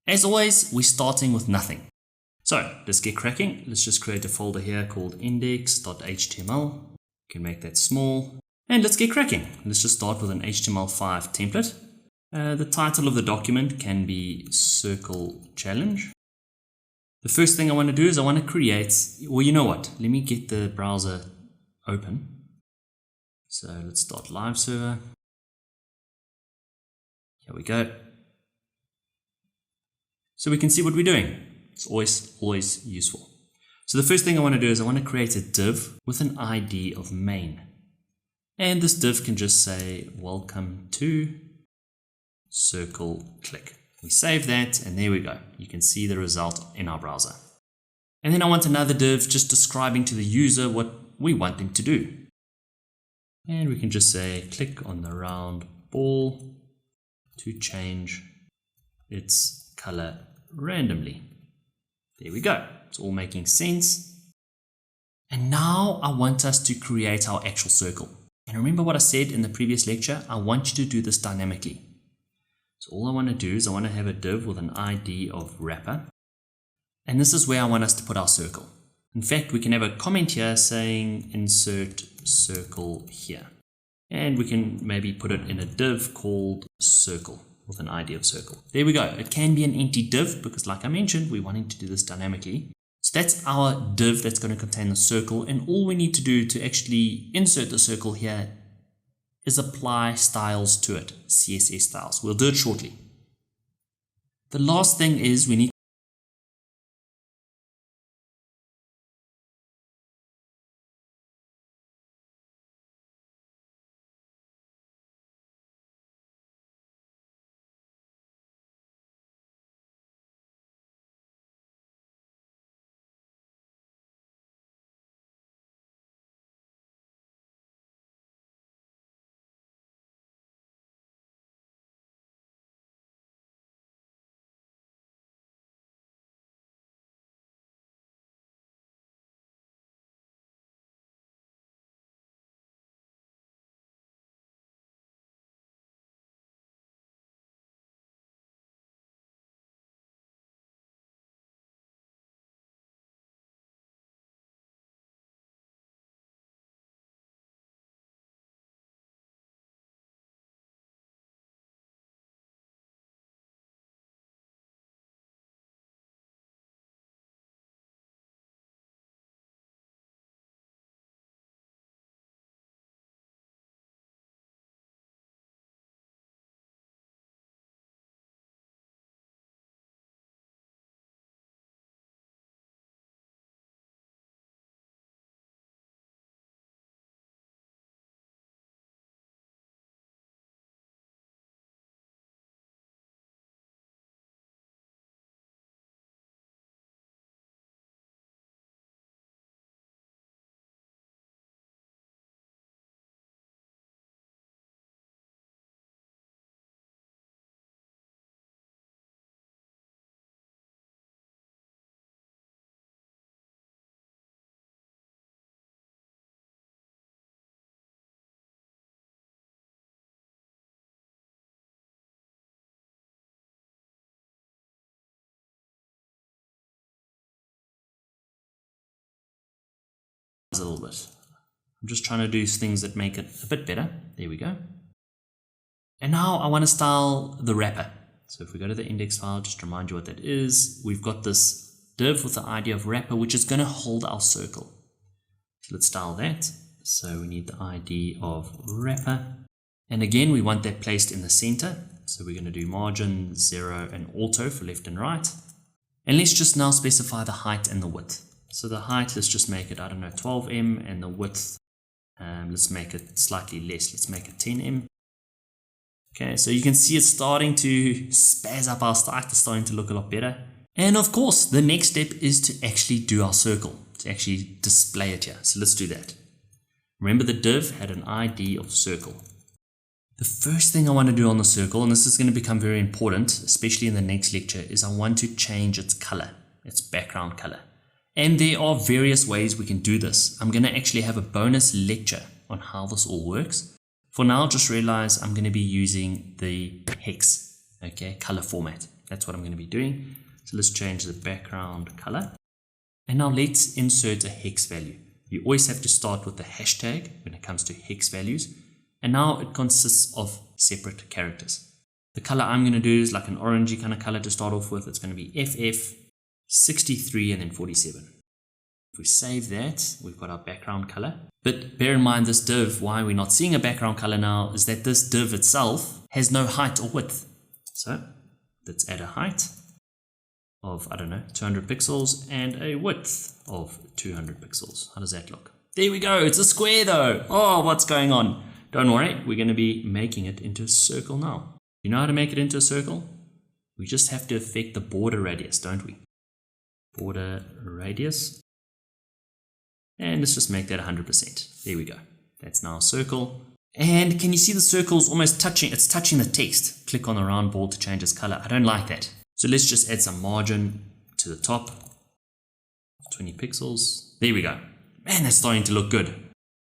As always, we're starting with nothing. So let's get cracking. Let's just create a folder here called index.html. You can make that small. And let's get cracking. Let's just start with an HTML5 template. The title of the document can be Circle Challenge. The first thing I want to do is I want to create, well, you know what? Let me get the browser open. So let's start live server. Here we go. So we can see what we're doing. It's always useful. So the first thing I want to do is I want to create a div with an ID of main. And this div can just say, welcome to circle click. We save that and there we go. You can see the result in our browser. And then I want another div just describing to the user what we want them to do. And we can just say, click on the round ball to change its color randomly. There we go. It's all making sense. And now I want us to create our actual circle. And remember what I said in the previous lecture? I want you to do this dynamically. So all I want to do is I want to have a div with an ID of wrapper. And this is where I want us to put our circle. In fact, we can have a comment here saying insert circle here. And we can maybe put it in a div called circle with an ID of circle. There we go. It can be an empty div because like I mentioned, we're wanting to do this dynamically. So that's our div that's going to contain the circle. And all we need to do to actually insert the circle here is apply styles to it, CSS styles. We'll do it shortly. The last thing is we need a little bit. I'm just trying to do things that make it a bit better. There we go. And now I want to style the wrapper. So if we go to the index file, just to remind you what that is, we've got this div with the ID of wrapper, which is going to hold our circle. So let's style that. So we need the ID of wrapper. And again, we want that placed in the center. So we're going to do margin, 0, and auto for left and right. And let's just now specify the height and the width. So the height, let's just make it, I don't know, 12M, and the width, let's make it slightly less. Let's make it 10M. Okay, so you can see it's starting to spaz up our site. It's starting to look a lot better. And of course, the next step is to actually do our circle, to actually display it here. So let's do that. Remember the div had an ID of circle. The first thing I want to do on the circle, and this is going to become very important, especially in the next lecture, is I want to change its color, its background color. And there are various ways we can do this. I'm going to actually have a bonus lecture on how this all works. For now, just realize I'm going to be using the hex, okay, color format. That's what I'm going to be doing. So let's change the background color. And now let's insert a hex value. You always have to start with the hashtag when it comes to hex values. And now it consists of separate characters. The color I'm going to do is like an orangey kind of color to start off with. It's going to be FF 63 and then 47. If we save that, we've got our background color. But bear in mind this div, why we're not seeing a background color now is that this div itself has no height or width. So let's add a height of, I don't know, 200 pixels and a width of 200 pixels. How does that look? There we go. It's a square though. Oh, what's going on? Don't worry. We're going to be making it into a circle now. You know how to make it into a circle? We just have to affect the border radius, don't we? Border radius. And let's just make that 100%. There we go. That's now a circle. And can you see the circle's almost touching? It's touching the text. Click on the round ball to change its color. I don't like that. So let's just add some margin to the top. 20 pixels. There we go. Man, that's starting to look good.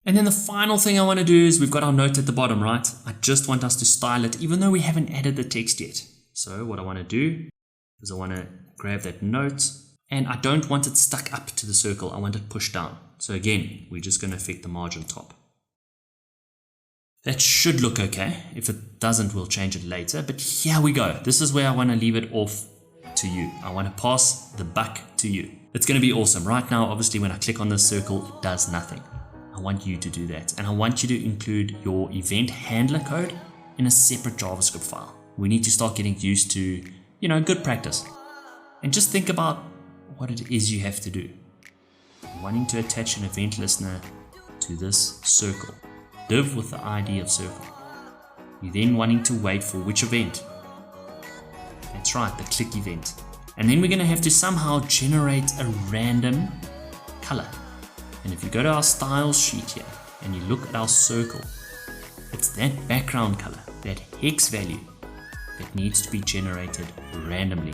And then the final thing I want to do is we've got our note at the bottom, right? I just want us to style it even though we haven't added the text yet. So what I want to do is I want to grab that note and I don't want it stuck up to the circle. I want it pushed down. So again, we're just going to affect the margin top. That should look okay. If it doesn't, we'll change it later. But here we go. This is where I want to leave it off to you. I want to pass the buck to you. It's going to be awesome. Right now, obviously, when I click on this circle, it does nothing. I want you to do that. And I want you to include your event handler code in a separate JavaScript file. We need to start getting used to, good practice. And just think about what it is you have to do. Wanting to attach an event listener to this circle. Div with the ID of circle. You're then wanting to wait for which event? That's right, the click event. And then we're going to have to somehow generate a random color. And if you go to our styles sheet here and you look at our circle, it's that background color, that hex value that needs to be generated randomly.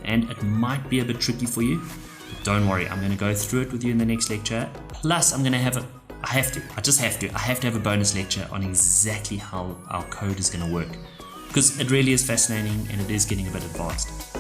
And it might be a bit tricky for you, but don't worry, I'm going to go through it with you in the next lecture. Plus, I'm going to have I have to have a bonus lecture on exactly how our code is going to work, because it really is fascinating and it is getting a bit advanced.